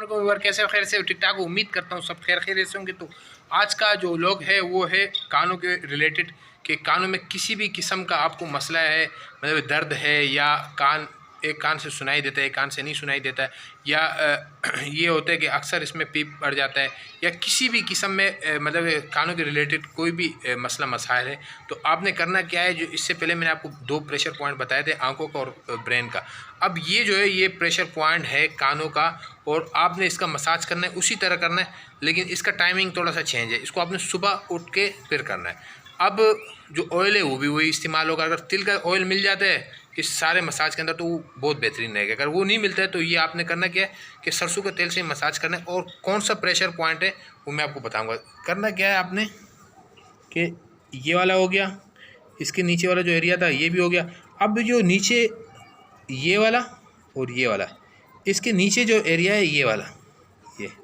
वालेकुम व्यूअर, कैसे खैर से ठीक ठाक। उम्मीद करता हूँ सब खैर खैर से होंगे। तो आज का जो व्लॉग है वो है कानों के रिलेटेड, कि कानों में किसी भी किस्म का आपको मसला है, मतलब दर्द है, या कान एक कान से सुनाई देता है एक कान से नहीं सुनाई देता है, या ये होता है कि अक्सर इसमें पीप पड़ जाता है, या किसी भी किस्म में मतलब कानों के रिलेटेड कोई भी मसला मसाइल है, तो आपने करना क्या है। जो इससे पहले मैंने आपको 2 प्रेशर पॉइंट बताए थे, आंखों का और ब्रेन का। अब ये जो है ये प्रेशर पॉइंट है कानों का, और आपने इसका मसाज करना है, उसी तरह करना है, लेकिन इसका टाइमिंग थोड़ा सा चेंज है। इसको आपने सुबह उठ के फिर करना है। अब जो ऑयल है वो भी वही इस्तेमाल होगा। अगर तिल का ऑयल मिल जाता है इस सारे मसाज के अंदर तो वो बहुत बेहतरीन रहेगा। अगर वो नहीं मिलता है तो ये आपने करना क्या है कि सरसों के तेल से मसाज करना है। और कौन सा प्रेशर पॉइंट है वो मैं आपको बताऊंगा। करना क्या है आपने कि ये वाला हो गया, इसके नीचे वाला जो एरिया था ये भी हो गया। अब जो नीचे ये वाला और ये वाला, इसके नीचे जो एरिया है ये वाला, ये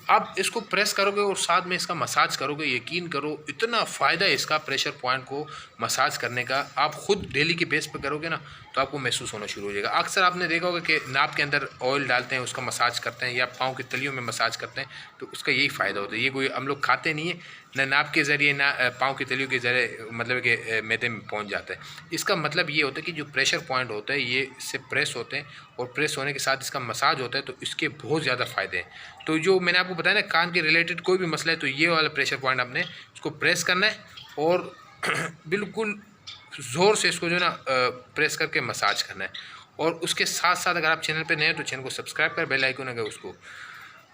आप इसको प्रेस करोगे और साथ में इसका मसाज करोगे, यकीन करो इतना फ़ायदा है इसका प्रेशर पॉइंट को मसाज करने का। आप खुद डेली के बेस पे करोगे ना तो आपको महसूस होना शुरू हो जाएगा। अक्सर आपने देखा होगा कि नाक के अंदर ऑयल डालते हैं, उसका मसाज करते हैं, या पाँव की तलियों में मसाज करते हैं, तो उसका यही फ़ायदा होता है। ये कोई हम लोग खाते नहीं है, ना नाक के ज़रिए ना पाँव की तलियों के ज़रिए, मतलब कि मैदे में पहुँच जाता है। इसका मतलब ये होता है कि जो प्रेशर पॉइंट होता है ये इससे प्रेस होते हैं, और प्रेस होने के साथ इसका मसाज होता है, तो इसके बहुत ज़्यादा फ़ायदे हैं। तो जो मैंने आपको बताया ना कान के रिलेटेड कोई भी मसला है तो ये वाला प्रेशर पॉइंट आपने इसको प्रेस करना है, और बिल्कुल ज़ोर से इसको जो है ना प्रेस करके मसाज करना है। और उसके साथ साथ अगर आप चैनल पे नए हैं तो चैनल को सब्सक्राइब कर बेल आइकन अगर उसको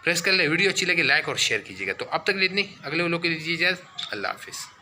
प्रेस कर ले। वीडियो अच्छी लगे लाइक और शेयर कीजिएगा। तो अब तक के लिए इतनी, अगले व्लॉग के लिए दीजिए इजाज़त। अल्लाह हाफिज़।